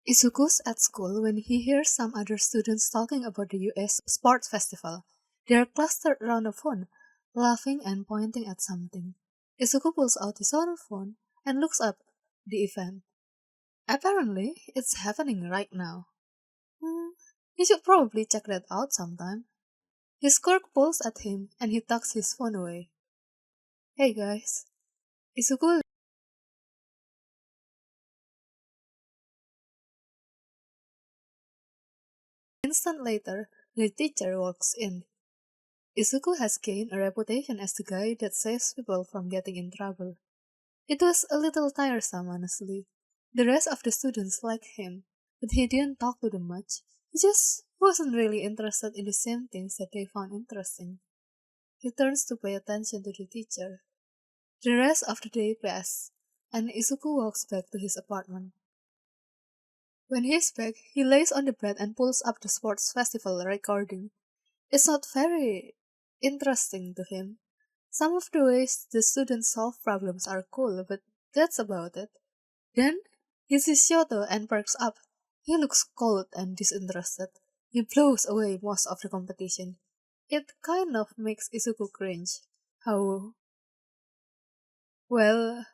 Izuku's at school when he hears some other students talking about the US sports festival. They are clustered around a phone, laughing and pointing at something. Izuku pulls out his other phone and looks up the event. Apparently, it's happening right now. Hmm, he should probably check that out sometime. His clerk pulls at him and he tucks his phone away. Hey guys. Izuku instant later, the teacher walks in. Izuku has gained a reputation as the guy that saves people from getting in trouble. It was a little tiresome, honestly. The rest of the students liked him, but he didn't talk to them much. He just wasn't really interested in the same things that they found interesting. He turns to pay attention to the teacher. The rest of the day passes, and Izuku walks back to his apartment. When he's back, he lays on the bed and pulls up the sports festival recording. It's not very interesting to him. Some of the ways the students solve problems are cool, but that's about it. Then he sees Shoto and perks up. He looks cold and disinterested. He blows away most of the competition. It kind of makes Izuku cringe. How well,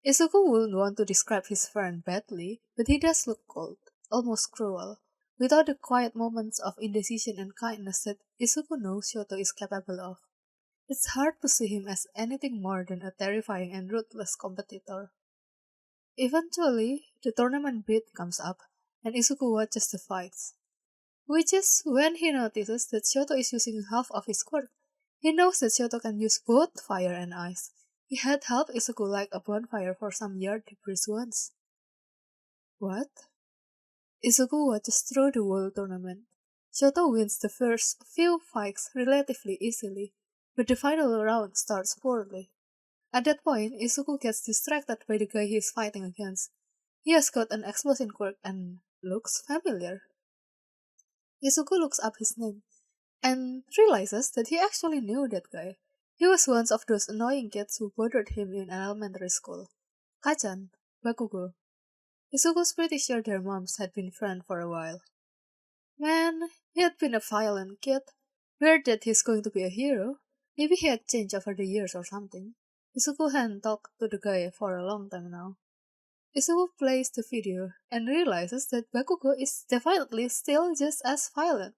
Izuku wouldn't want to describe his friend badly, but he does look cold, almost cruel. Without the quiet moments of indecision and kindness that Izuku knows Shoto is capable of, it's hard to see him as anything more than a terrifying and ruthless competitor. Eventually, the tournament bid comes up, and Izuku watches the fights. Which is when he notices that Shoto is using half of his quirk. He knows that Shoto can use both fire and ice. He had helped Izuku light a bonfire for some yard debris once. What? Izuku watches through the whole tournament. Shoto wins the first few fights relatively easily, but the final round starts poorly. At that point, Izuku gets distracted by the guy he is fighting against. He has got an explosion quirk and looks familiar. Izuku looks up his name and realizes that he actually knew that guy. He was one of those annoying kids who bothered him in elementary school. Kachan, Bakugo. Izuku's pretty sure their moms had been friends for a while. Man, he had been a violent kid. Weird that he's going to be a hero. Maybe he had changed over the years or something. Izuku hadn't talked to the guy for a long time now. Izuku plays the video and realizes that Bakugo is definitely still just as violent.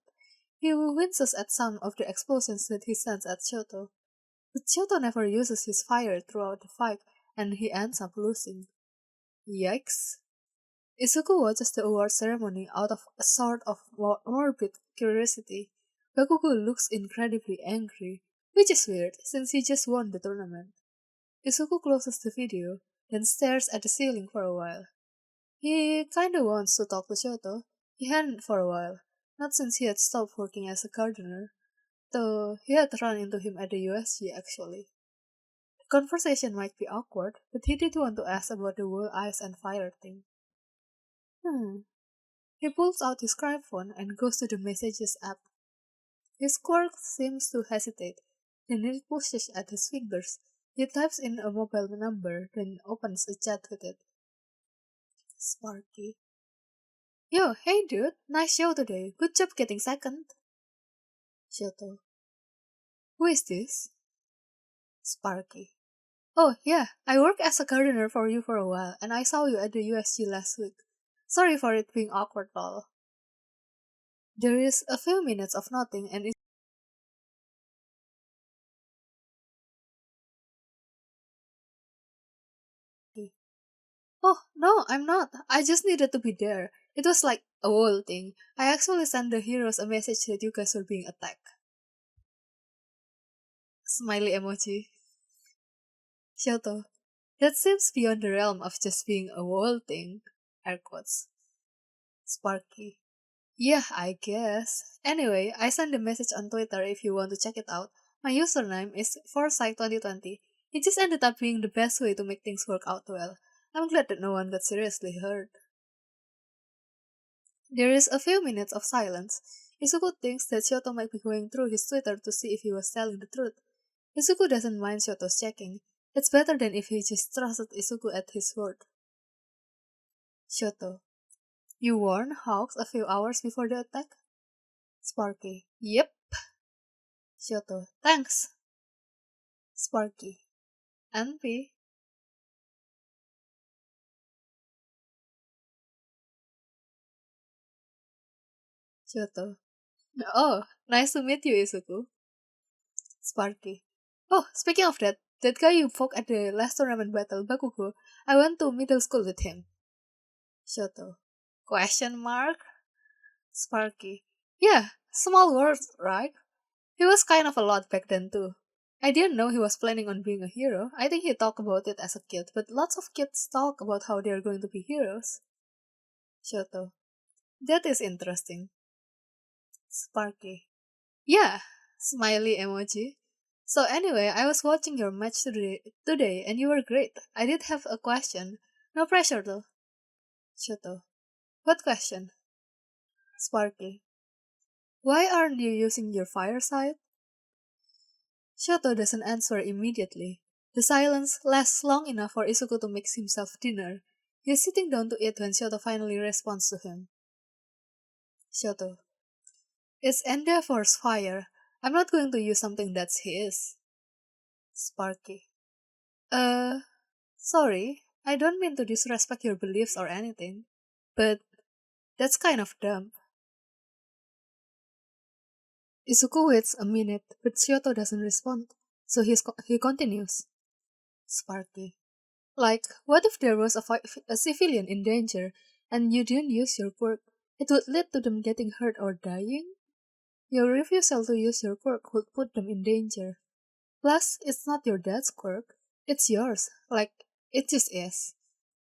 He winces at some of the explosions that he sends at Shoto. But Shoto never uses his fire throughout the fight, and he ends up losing. Yikes. Izuku watches the award ceremony out of a sort of morbid curiosity. Bakugo looks incredibly angry, which is weird since he just won the tournament. Izuku closes the video, then stares at the ceiling for a while. He kinda wants to talk to Shoto. He hadn't for a while, not since he had stopped working as a gardener, though he had run into him at the USG actually. The conversation might be awkward, but he did want to ask about the whole ice and fire thing. Hmm. He pulls out his crime phone and goes to the messages app. His quirk seems to hesitate, then he pushes at his fingers. He types in a mobile number, then opens a chat with it. Sparky. Yo, hey dude, nice show today. Good job getting second. Shoto. Who is this? Sparky. Oh, yeah, I worked as a gardener for you for a while, and I saw you at the USG last week. Sorry for it being awkward, lol. There is a few minutes of nothing, and oh, no, I'm not. I just needed to be there. It was like a whole thing. I actually sent the heroes a message that you guys were being attacked. Smiley emoji. Shoto. That seems beyond the realm of just being a whole thing. Air quotes. Sparky. Yeah, I guess. Anyway, I sent the message on Twitter if you want to check it out. My username is Foresight 2020. It just ended up being the best way to make things work out well. I'm glad that no one got seriously hurt. There is a few minutes of silence. Izuku thinks that Shoto might be going through his Twitter to see if he was telling the truth. Izuku doesn't mind Shoto's checking. It's better than if he just trusted Izuku at his word. Shoto. You warned Hawks a few hours before the attack? Sparky. Yep. Shoto. Thanks. Sparky. Envy. Shoto. Oh, nice to meet you, Izuku. Sparky. Oh, speaking of that guy you fought at the last tournament battle, Bakugo, I went to middle school with him. Shoto. Question mark? Sparky. Yeah, small words, right? He was kind of a lot back then too. I didn't know he was planning on being a hero. I think he talked about it as a kid, but lots of kids talk about how they're going to be heroes. Shoto. That is interesting. Sparky. Yeah, smiley emoji. So anyway, I was watching your match today and you were great. I did have a question. No pressure though. Shoto. What question? Sparky. Why aren't you using your fireside? Shoto doesn't answer immediately. The silence lasts long enough for Izuku to make himself dinner. He is sitting down to eat when Shoto finally responds to him. Shoto. It's Endeavor's fire. I'm not going to use something that's his. Sparky. Uh, sorry. I don't mean to disrespect your beliefs or anything. But that's kind of dumb. Izuku waits a minute, but Shoto doesn't respond. So he continues. Sparky. Like, what if there was a civilian in danger and you didn't use your quirk? It would lead to them getting hurt or dying? Your refusal to use your quirk would put them in danger. Plus, it's not your dad's quirk. It's yours. Like, it just is.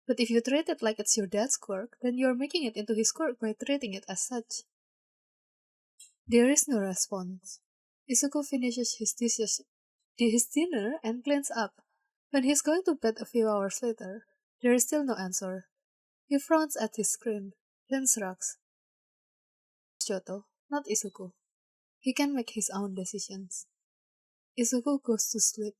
But if you treat it like it's your dad's quirk, then you're making it into his quirk by treating it as such. There is no response. Izuku finishes his dinner and cleans up. When he's going to bed a few hours later, there is still no answer. He frowns at his screen, then shrugs. Shoto, not Izuku. He can make his own decisions. Izuku goes to sleep.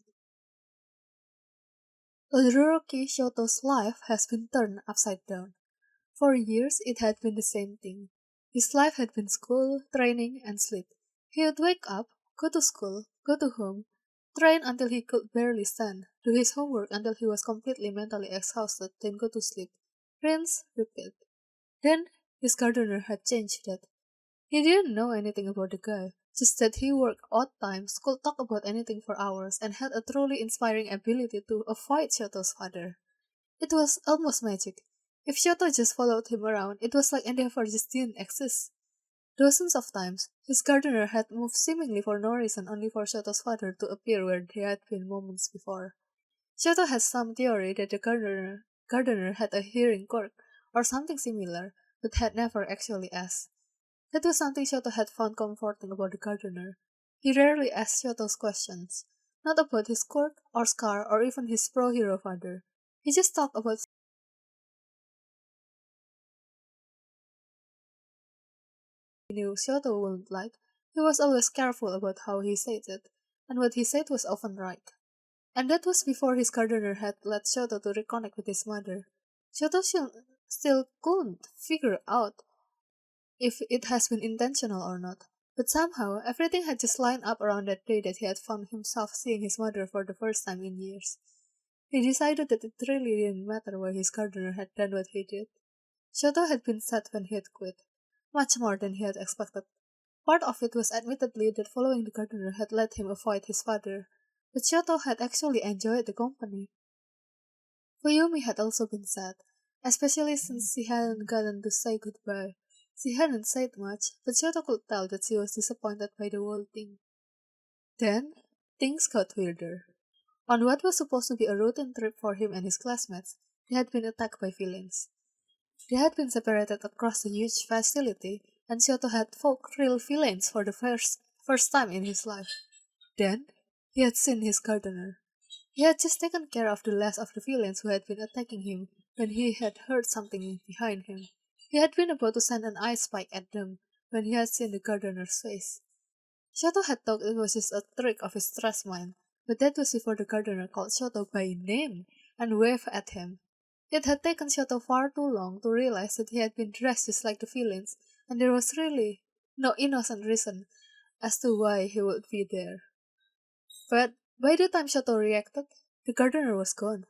Todoroki Shoto's life has been turned upside down. For years it had been the same thing. His life had been school, training, and sleep. He would wake up, go to school, go to home, train until he could barely stand, do his homework until he was completely mentally exhausted, then go to sleep. Rinse, repeat. Then his gardener had changed that. He didn't know anything about the guy, just that he worked odd times, could talk about anything for hours, and had a truly inspiring ability to avoid Shoto's father. It was almost magic. If Shoto just followed him around, it was like Endeavor just didn't exist. Dozens of times, his gardener had moved seemingly for no reason only for Shoto's father to appear where they had been moments before. Shoto has some theory that the gardener had a hearing quirk or something similar, but had never actually asked. That was something Shoto had found comforting about the gardener. He rarely asked Shoto's questions, not about his quirk or scar or even his pro-hero father. He just talked about he knew Shoto wouldn't like. He was always careful about how he said it, and what he said was often right. And that was before his gardener had let Shoto to reconnect with his mother. Shoto still couldn't figure out if it has been intentional or not. But somehow, everything had just lined up around that day that he had found himself seeing his mother for the first time in years. He decided that it really didn't matter why his gardener had done what he did. Shoto had been sad when he had quit, much more than he had expected. Part of it was admittedly that following the gardener had let him avoid his father, but Shoto had actually enjoyed the company. Fuyumi had also been sad, especially since she hadn't gotten to say goodbye. She hadn't said much, but Shoto could tell that she was disappointed by the whole thing. Then, things got weirder. On what was supposed to be a routine trip for him and his classmates, they had been attacked by villains. They had been separated across the huge facility, and Shoto had fought real villains for the first time in his life. Then, he had seen his gardener. He had just taken care of the last of the villains who had been attacking him when he had heard something behind him. He had been about to send an ice spike at them when he had seen the gardener's face. Shoto had thought it was just a trick of his trust mind, but that was before the gardener called Shoto by name and waved at him. It had taken Shoto far too long to realize that he had been dressed just like the villains, and there was really no innocent reason as to why he would be there. But by the time Shoto reacted, the gardener was gone.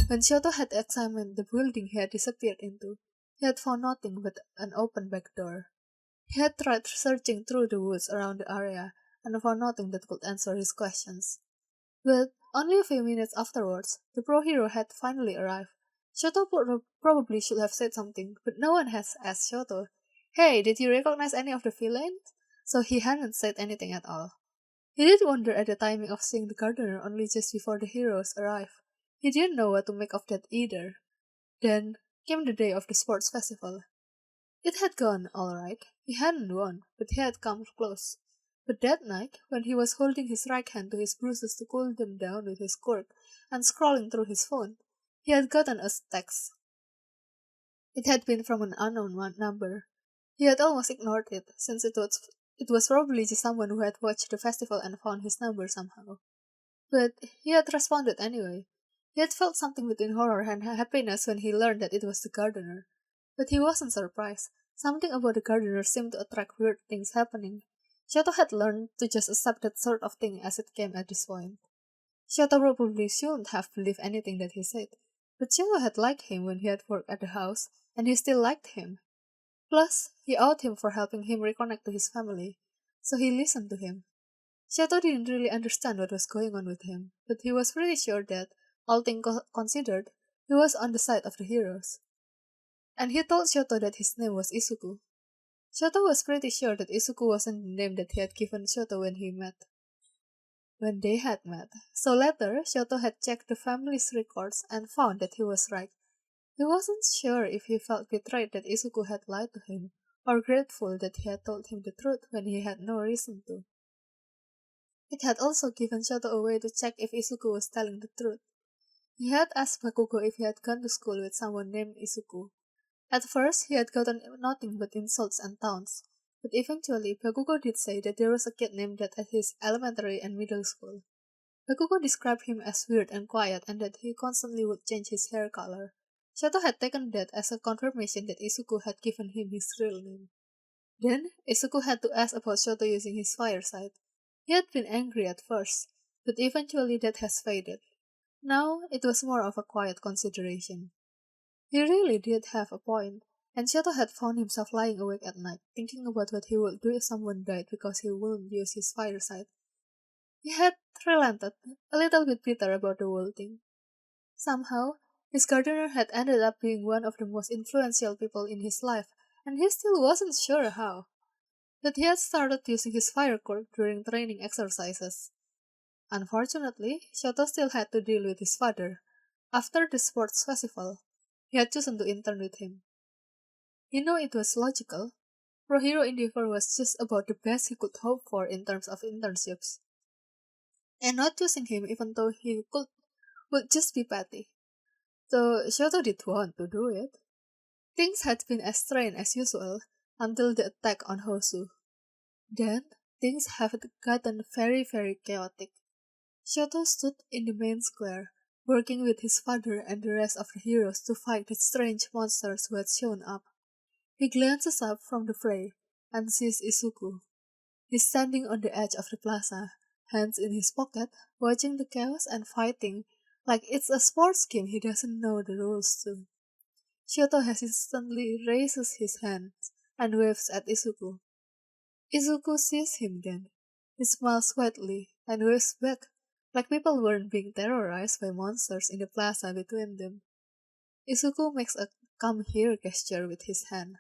When Shoto had examined the building he had disappeared into, he had found nothing but an open back door. He had tried searching through the woods around the area and found nothing that could answer his questions. But only a few minutes afterwards, the pro hero had finally arrived. Shoto probably should have said something, but no one has asked Shoto, "Hey, did you recognize any of the villains?" So he hadn't said anything at all. He did wonder at the timing of seeing the gardener only just before the heroes arrived. He didn't know what to make of that either. Then came the day of the sports festival. It had gone all right. He hadn't won, but he had come close. But that night, when he was holding his right hand to his bruises to cool them down with his cork and scrolling through his phone, he had gotten a text. It had been from an unknown number. He had almost ignored it, since it was probably just someone who had watched the festival and found his number somehow. But he had responded anyway. He had felt something between horror and happiness when he learned that it was the gardener. But he wasn't surprised. Something about the gardener seemed to attract weird things happening. Shoto had learned to just accept that sort of thing as it came at this point. Shoto probably shouldn't have believed anything that he said, but Shoto had liked him when he had worked at the house, and he still liked him. Plus, he owed him for helping him reconnect to his family, so he listened to him. Shoto didn't really understand what was going on with him, but he was pretty sure that, all things considered, he was on the side of the heroes. And he told Shoto that his name was Izuku. Shoto was pretty sure that Izuku wasn't the name that he had given Shoto when they had met. So later, Shoto had checked the family's records and found that he was right. He wasn't sure if he felt betrayed that Izuku had lied to him, or grateful that he had told him the truth when he had no reason to. It had also given Shoto a way to check if Izuku was telling the truth. He had asked Bakugo if he had gone to school with someone named Izuku. At first, he had gotten nothing but insults and taunts, but eventually Bakugo did say that there was a kid named that at his elementary and middle school. Bakugo described him as weird and quiet and that he constantly would change his hair color. Shoto had taken that as a confirmation that Izuku had given him his real name. Then, Izuku had to ask about Shoto using his Foresight. He had been angry at first, but eventually that has faded. Now, it was more of a quiet consideration. He really did have a point, and Shoto had found himself lying awake at night, thinking about what he would do if someone died because he wouldn't use his Foresight. He had relented, a little bit bitter about the whole thing. Somehow, his gardener had ended up being one of the most influential people in his life, and he still wasn't sure how. But he had started using his fire quirk during training exercises. Unfortunately, Shoto still had to deal with his father. After the sports festival, he had chosen to intern with him. He knew it was logical. Pro Hero Endeavor was just about the best he could hope for in terms of internships. And not choosing him even though he could would just be petty. Though Shoto did want to do it. Things had been as strange as usual until the attack on Hosu. Then, things have gotten very, very chaotic. Shoto stood in the main square, working with his father and the rest of the heroes to fight the strange monsters who had shown up. He glances up from the fray and sees Izuku. He's standing on the edge of the plaza, hands in his pocket, watching the chaos and fighting like it's a sports game he doesn't know the rules to. Shoto hesitantly raises his hands and waves at Izuku. Izuku sees him then. He smiles widely and waves back, like people weren't being terrorized by monsters in the plaza between them. Izuku makes a come here gesture with his hand.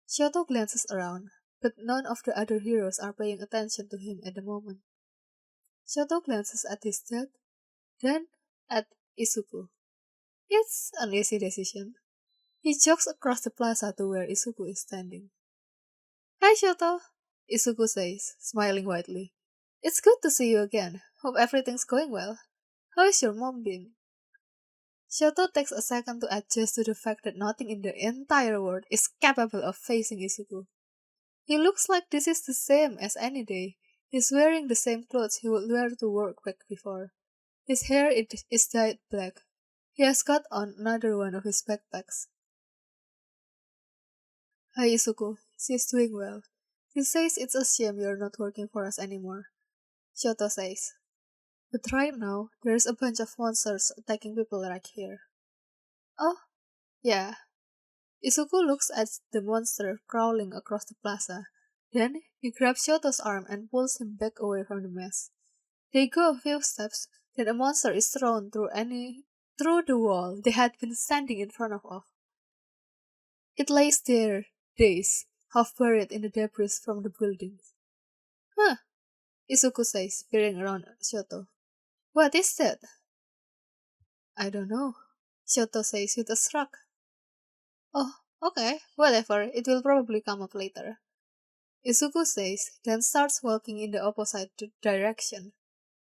Shoto glances around, but none of the other heroes are paying attention to him at the moment. Shoto glances at his dad, then at Izuku. It's an easy decision. He jogs across the plaza to where Izuku is standing. "Hi, Shoto," Izuku says, smiling widely. "It's good to see you again. Hope everything's going well. How is your mom been?" Shoto takes a second to adjust to the fact that nothing in the entire world is capable of facing Izuku. He looks like this is the same as any day. He's wearing the same clothes he would wear to work back before. His hair is dyed black. He has got on another one of his backpacks. Hi Isuku, she's doing well. He says it's a shame you're not working for us anymore. Shoto says. But right now, there's a bunch of monsters attacking people right here. Oh, yeah. Isuku looks at the monster crawling across the plaza. Then, he grabs Shoto's arm and pulls him back away from the mess. They go a few steps, then a monster is thrown through the wall they had been standing in front of. It lays there, dazed, half buried in the debris from the buildings. Huh, Isuku says, peering around at Shoto. What is that? I don't know, Shoto says with a shrug. Oh, okay, whatever, it will probably come up later. Isuku says, then starts walking in the opposite direction.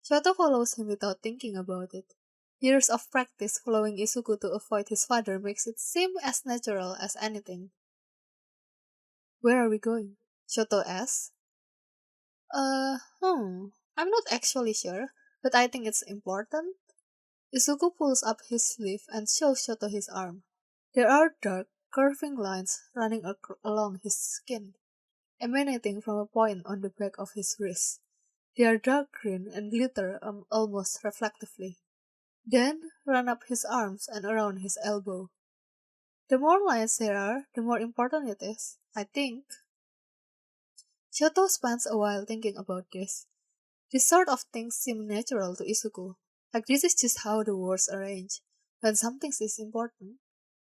Shoto follows him without thinking about it. Years of practice following Isuku to avoid his father makes it seem as natural as anything. Where are we going? Shoto asks. I'm not actually sure, but I think it's important. Isuku pulls up his sleeve and shows Shoto his arm. There are dark, curving lines running along his skin, emanating from a point on the back of his wrist. They are dark green and glitter almost reflectively. Then run up his arms and around his elbow. The more lines there are, the more important it is, I think. Shoto spends a while thinking about this. This sort of things seem natural to Isuku, like this is just how the words arrange. When something is important,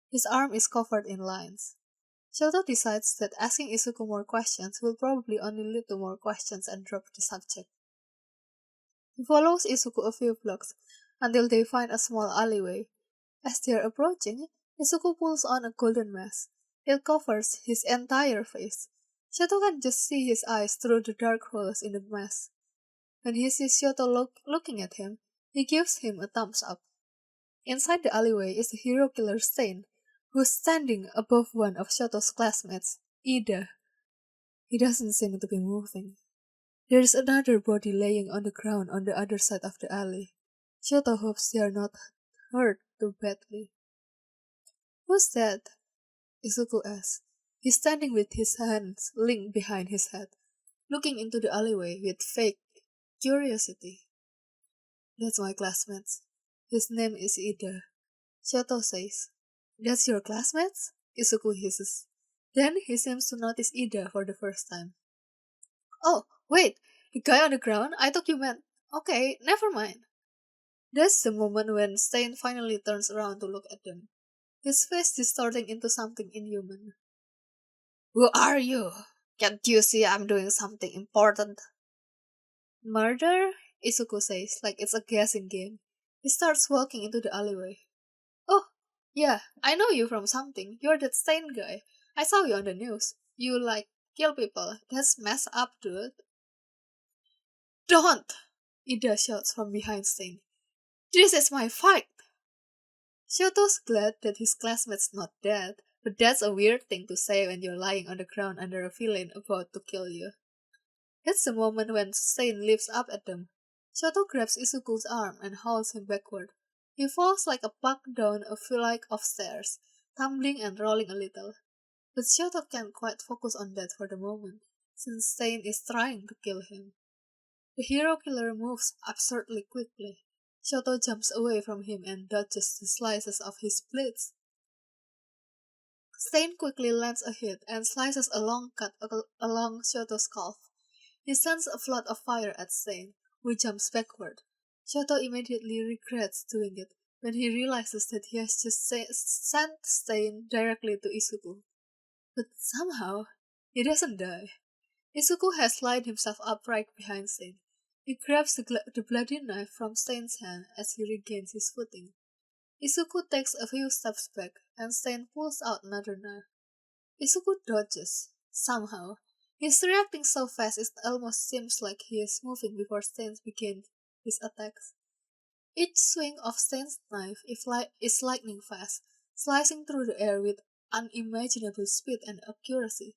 his arm is covered in lines. Shoto decides that asking Isuku more questions will probably only lead to more questions and drop the subject. He follows Isuku a few blocks until they find a small alleyway. As they are approaching, Isuku pulls on a golden mask. It covers his entire face. Shoto can just see his eyes through the dark holes in the mask. When he sees Shoto looking at him, he gives him a thumbs up. Inside the alleyway is the hero killer Stain, who's standing above one of Shoto's classmates, Ida. He doesn't seem to be moving. There is another body laying on the ground on the other side of the alley. Shoto hopes they are not hurt too badly. Who's that? Isuku asks. He's standing with his hands linked behind his head, looking into the alleyway with fake curiosity. That's my classmate. His name is Ida. Shoto says. That's your classmate? Isuku hisses. Then he seems to notice Ida for the first time. Oh, wait, the guy on the ground? I thought you meant... Okay, never mind. That's the moment when Stain finally turns around to look at them, his face distorting into something inhuman. Who are you? Can't you see I'm doing something important? Murder? Isuku says, like it's a guessing game. He starts walking into the alleyway. Oh, yeah, I know you from something. You're that Stain guy. I saw you on the news. You, kill people. That's messed up, dude. Don't! Ida shouts from behind Stain. This is my fight! Shoto's glad that his classmate's not dead, but that's a weird thing to say when you're lying on the ground under a villain about to kill you. That's the moment when Stain leaps up at them. Shoto grabs Izuku's arm and hauls him backward. He falls like a puck down a flight of stairs, tumbling and rolling a little. But Shoto can't quite focus on that for the moment, since Stain is trying to kill him. The hero killer moves absurdly quickly. Shoto jumps away from him and dodges the slices of his blades. Stain quickly lands a hit and slices a long cut along Shoto's calf. He sends a flood of fire at Stain, who jumps backward. Shoto immediately regrets doing it when he realizes that he has just sent Stain directly to Izuku. But somehow, he doesn't die. Izuku has lined himself up right behind Stain. He grabs the bloody knife from Stain's hand as he regains his footing. Izuku takes a few steps back, and Stain pulls out another knife. Izuku dodges. Somehow, he's reacting so fast it almost seems like he is moving before Stain begins his attacks. Each swing of Stain's knife is lightning fast, slicing through the air with unimaginable speed and accuracy.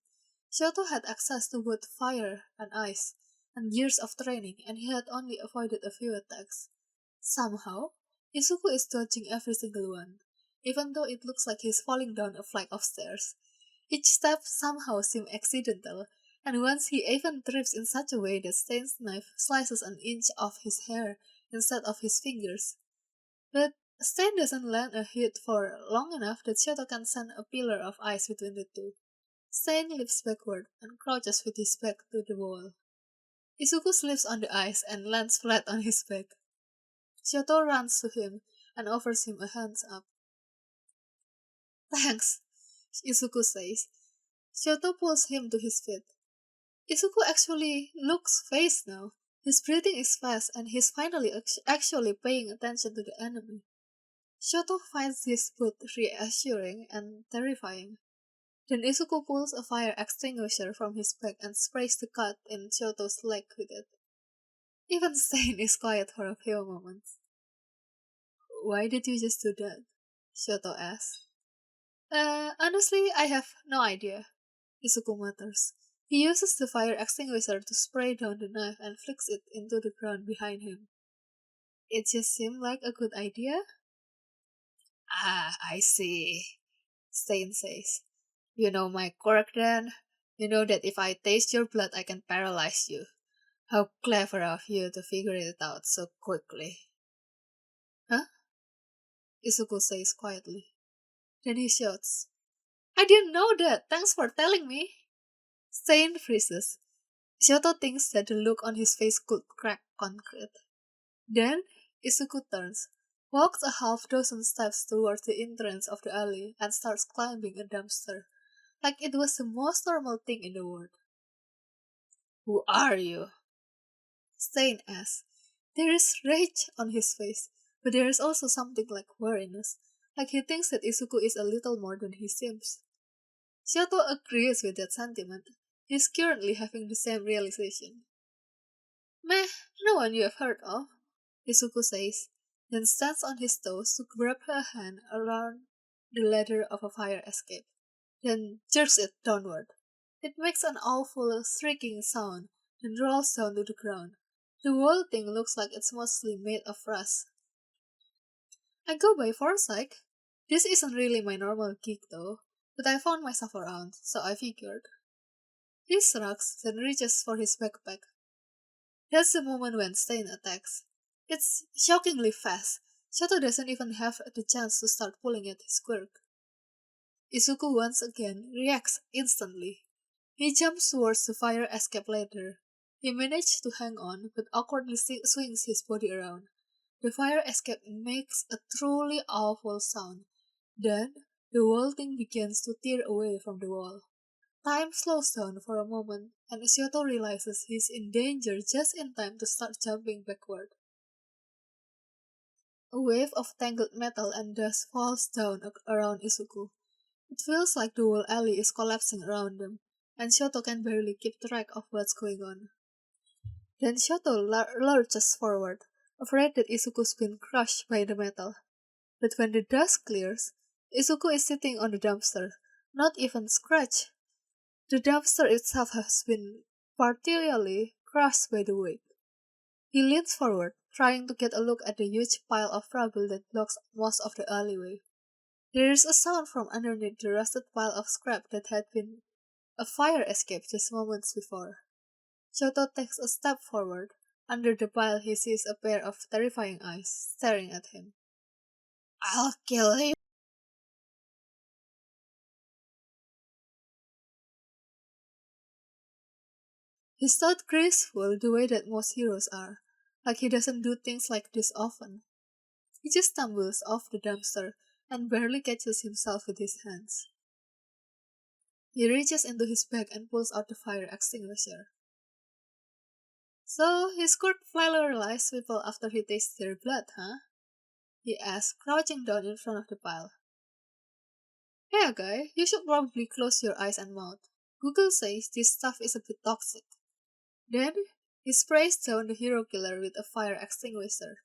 Shoto had access to both fire and ice, and years of training, and he had only avoided a few attacks. Somehow, Izuku is dodging every single one, even though it looks like he's falling down a flight of stairs. Each step somehow seems accidental, and once he even trips in such a way that Stain's knife slices an inch of his hair instead of his fingers. But Stain doesn't land a hit for long enough that Shoto can send a pillar of ice between the two. Stain leaps backward and crouches with his back to the wall. Izuku slips on the ice and lands flat on his back. Shoto runs to him and offers him a hands up. Thanks, Izuku says. Shoto pulls him to his feet. Izuku actually looks phased now. His breathing is fast and he's finally actually paying attention to the enemy. Shoto finds this both reassuring and terrifying. Then Izuku pulls a fire extinguisher from his bag and sprays the cut in Shoto's leg with it. Even Stain is quiet for a few moments. Why did you just do that? Shoto asks. Honestly, I have no idea, Izuku mutters. He uses the fire extinguisher to spray down the knife and flicks it into the ground behind him. It just seemed like a good idea? Ah, I see, Stain says. You know my quirk then? You know that if I taste your blood I can paralyze you. How clever of you to figure it out so quickly. Huh? Izuku says quietly. Then he shouts, I didn't know that! Thanks for telling me! Stain freezes. Shoto thinks that the look on his face could crack concrete. Then Izuku turns, walks a half dozen steps towards the entrance of the alley, and starts climbing a dumpster, like it was the most normal thing in the world. Who are you? Stain asks. There is rage on his face, but there is also something like weariness, like he thinks that Izuku is a little more than he seems. Shoto agrees with that sentiment. He's currently having the same realization. Meh, no one you have heard of, Izuku says, then stands on his toes to grab her hand around the ladder of a fire escape, then jerks it downward. It makes an awful shrieking sound, then rolls down to the ground. The whole thing looks like it's mostly made of rust. I go by Foresight. This isn't really my normal gig though, but I found myself around, so I figured. He shrugs, then reaches for his backpack. That's the moment when Stain attacks. It's shockingly fast. Shoto doesn't even have the chance to start pulling at his quirk. Izuku once again reacts instantly. He jumps towards the fire escape ladder. He manages to hang on, but awkwardly swings his body around. The fire escape makes a truly awful sound. Then, the whole thing begins to tear away from the wall. Time slows down for a moment, and Shoto realizes he's in danger just in time to start jumping backward. A wave of tangled metal and dust falls down around Izuku. It feels like the whole alley is collapsing around them, and Shoto can barely keep track of what's going on. Then Shoto lurches forward, afraid that Izuku's been crushed by the metal. But when the dust clears, Izuku is sitting on the dumpster, not even scratched. The dumpster itself has been partially crushed by the weight. He leans forward, trying to get a look at the huge pile of rubble that blocks most of the alleyway. There is a sound from underneath the rusted pile of scrap that had been a fire escape just moments before. Shoto takes a step forward. Under the pile he sees a pair of terrifying eyes staring at him. I'll kill you! He's not graceful the way that most heroes are, like he doesn't do things like this often. He just stumbles off the dumpster and barely catches himself with his hands. He reaches into his bag and pulls out the fire extinguisher. So, he scored paralyzed people after he tastes their blood, huh? He asks, crouching down in front of the pile. Hey guy, you should probably close your eyes and mouth. Google says this stuff is a bit toxic. Then, he sprays down the hero killer with a fire extinguisher,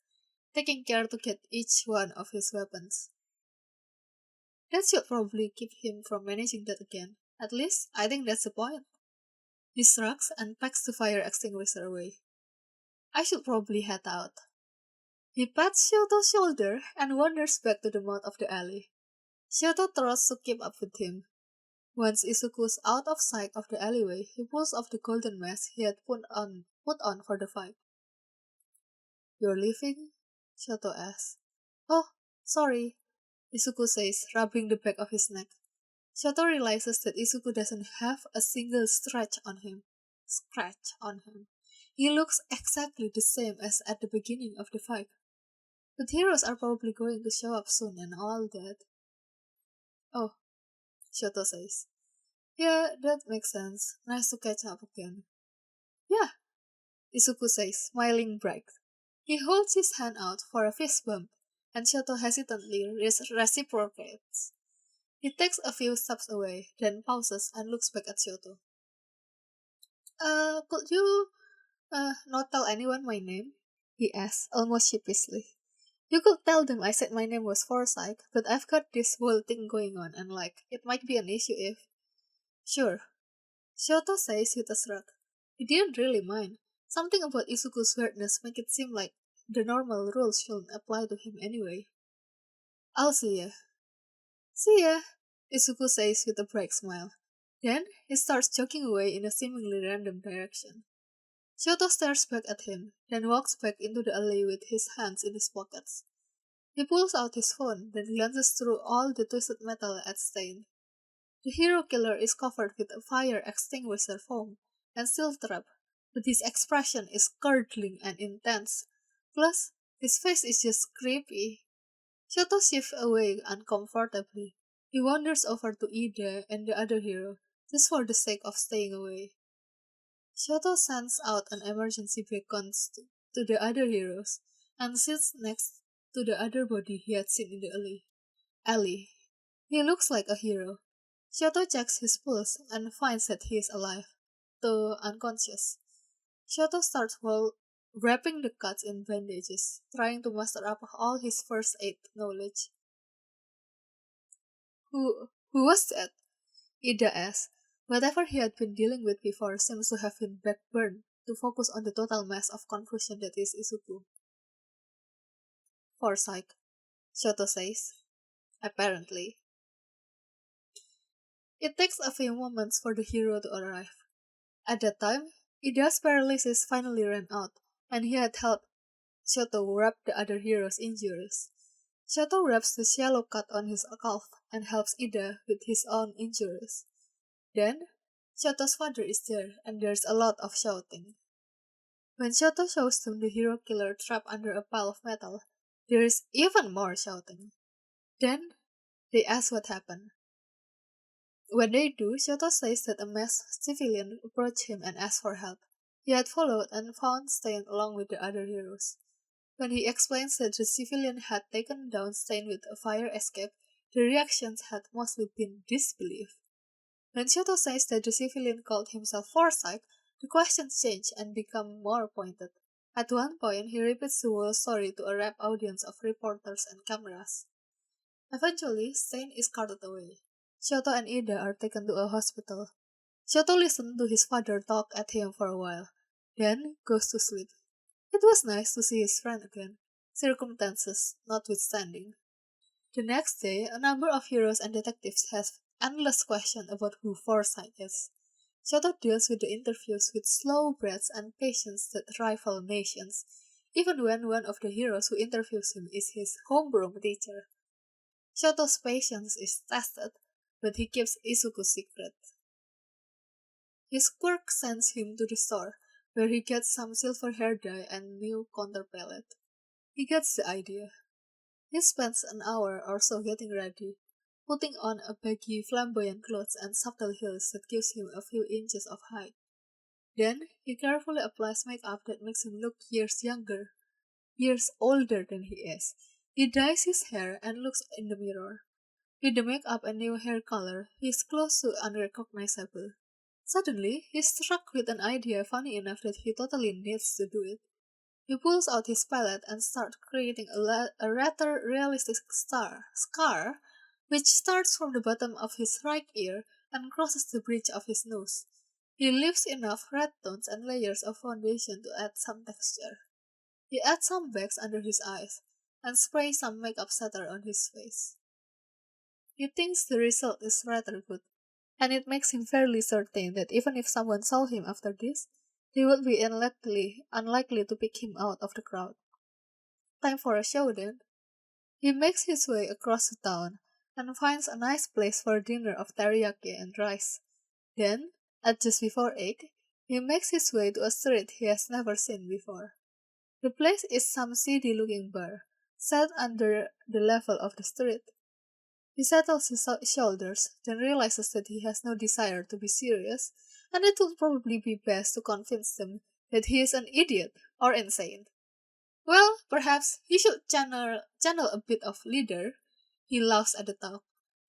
taking care to get each one of his weapons. That should probably keep him from managing that again. At least, I think that's the point. He shrugs and packs the fire extinguisher away. I should probably head out. He pats Shoto's shoulder and wanders back to the mouth of the alley. Shoto tries to keep up with him. Once Izuku's out of sight of the alleyway, he pulls off the golden mask he had put on for the fight. "You're leaving?" Shoto asks. "Oh, sorry," Izuku says, rubbing the back of his neck. Shoto realizes that Izuku doesn't have a single scratch on him. He looks exactly the same as at the beginning of the fight. But heroes are probably going to show up soon and all that. "Oh," Shoto says. "Yeah, that makes sense. Nice to catch up again." "Yeah," Izuku says, smiling bright. He holds his hand out for a fist bump, and Shoto hesitantly reciprocates. He takes a few steps away, then pauses and looks back at Shoto. Could you, not tell anyone my name?" he asks, almost sheepishly. "You could tell them I said my name was Foresight, but I've got this whole thing going on, and it might be an issue if—" "Sure," Shoto says with a shrug. He didn't really mind. Something about Izuku's weirdness make it seem like the normal rules shouldn't apply to him anyway. "I'll see ya." "See ya," Izuku says with a bright smile. Then he starts jogging away in a seemingly random direction. Shoto stares back at him, then walks back into the alley with his hands in his pockets. He pulls out his phone, then glances through all the twisted metal at Stain. The hero killer is covered with a fire extinguisher foam and steel trap, but his expression is curdling and intense. Plus, his face is just creepy. Shoto shifts away uncomfortably. He wanders over to Ida and the other hero, just for the sake of staying away. Shoto sends out an emergency beacon to the other heroes, and sits next to the other body he had seen in the alley. He looks like a hero. Shoto checks his pulse and finds that he is alive, though unconscious. Shoto starts wrapping the cuts in bandages, trying to muster up all his first aid knowledge. Who was that?" Ida asks. Whatever he had been dealing with before seems to have been backburned to focus on the total mess of confusion that is Izuku. "Foresight," Shoto says. "Apparently." It takes a few moments for the hero to arrive. At that time, Ida's paralysis finally ran out, and he had helped Shoto wrap the other hero's injuries. Shoto wraps the shallow cut on his calf and helps Ida with his own injuries. Then, Shoto's father is there, and there's a lot of shouting. When Shoto shows them the hero killer trapped under a pile of metal, there is even more shouting. Then, they ask what happened. When they do, Shoto says that a masked civilian approached him and asked for help. He had followed and found Stain along with the other heroes. When he explains that the civilian had taken down Stain with a fire escape, the reactions had mostly been disbelief. When Shoto says that the civilian called himself Foresight, the questions change and become more pointed. At one point, he repeats the whole story to a rapt audience of reporters and cameras. Eventually, Stain is carted away. Shoto and Ida are taken to a hospital. Shoto listens to his father talk at him for a while, then goes to sleep. It was nice to see his friend again, circumstances notwithstanding. The next day, a number of heroes and detectives have endless questions about who Foresight is. Shoto deals with the interviews with slow breaths and patience that rival nations, even when one of the heroes who interviews him is his homeroom teacher. Shoto's patience is tested, but he keeps Izuku's secret. His quirk sends him to the store, where he gets some silver hair dye and new counter palette. He gets the idea. He spends an hour or so getting ready, putting on a baggy, flamboyant clothes and subtle heels that gives him a few inches of height. Then, he carefully applies makeup that makes him look years older than he is. He dyes his hair and looks in the mirror. With the makeup and new hair color, he is close to unrecognizable. Suddenly, he is struck with an idea funny enough that he totally needs to do it. He pulls out his palette and starts creating a rather realistic scar, which starts from the bottom of his right ear and crosses the bridge of his nose. He leaves enough red tones and layers of foundation to add some texture. He adds some bags under his eyes and sprays some makeup setter on his face. He thinks the result is rather good, and it makes him fairly certain that even if someone saw him after this, they would be unlikely to pick him out of the crowd. Time for a show then. He makes his way across the town and finds a nice place for a dinner of teriyaki and rice. Then, at just before 8, he makes his way to a street he has never seen before. The place is some seedy-looking bar, set under the level of the street. He settles his shoulders, then realizes that he has no desire to be serious, and it would probably be best to convince them that he is an idiot or insane. Well, perhaps he should channel a bit of leader. He laughs at the talk,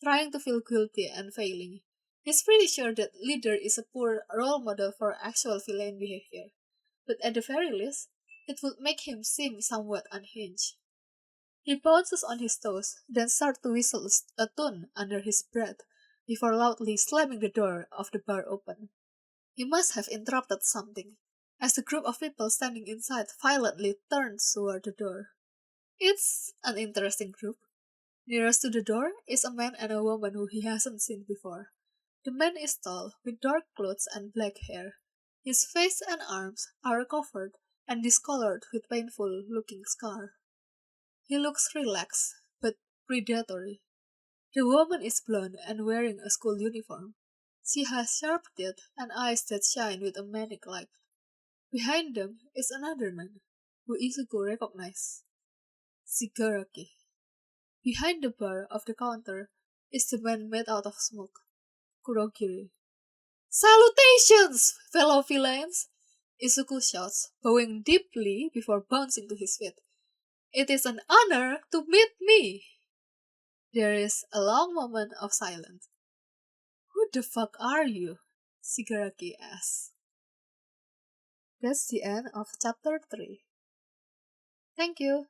trying to feel guilty and failing. He's pretty sure that leader is a poor role model for actual villain behavior, but at the very least, it would make him seem somewhat unhinged. He bounces on his toes, then starts to whistle a tune under his breath before loudly slamming the door of the bar open. He must have interrupted something, as the group of people standing inside violently turns toward the door. It's an interesting group. Nearest to the door is a man and a woman who he hasn't seen before. The man is tall, with dark clothes and black hair. His face and arms are covered and discolored with painful-looking scars. He looks relaxed, but predatory. The woman is blonde and wearing a school uniform. She has sharp teeth and eyes that shine with a manic light. Behind them is another man, who Izuku recognizes, Shigaraki. Behind the bar of the counter is the man made out of smoke, Kurogiri. Salutations, fellow villains! Izuku shouts, bowing deeply before bouncing to his feet. It is an honor to meet me! There is a long moment of silence. Who the fuck are you? Shigaraki asks. That's the end of chapter 3. Thank you.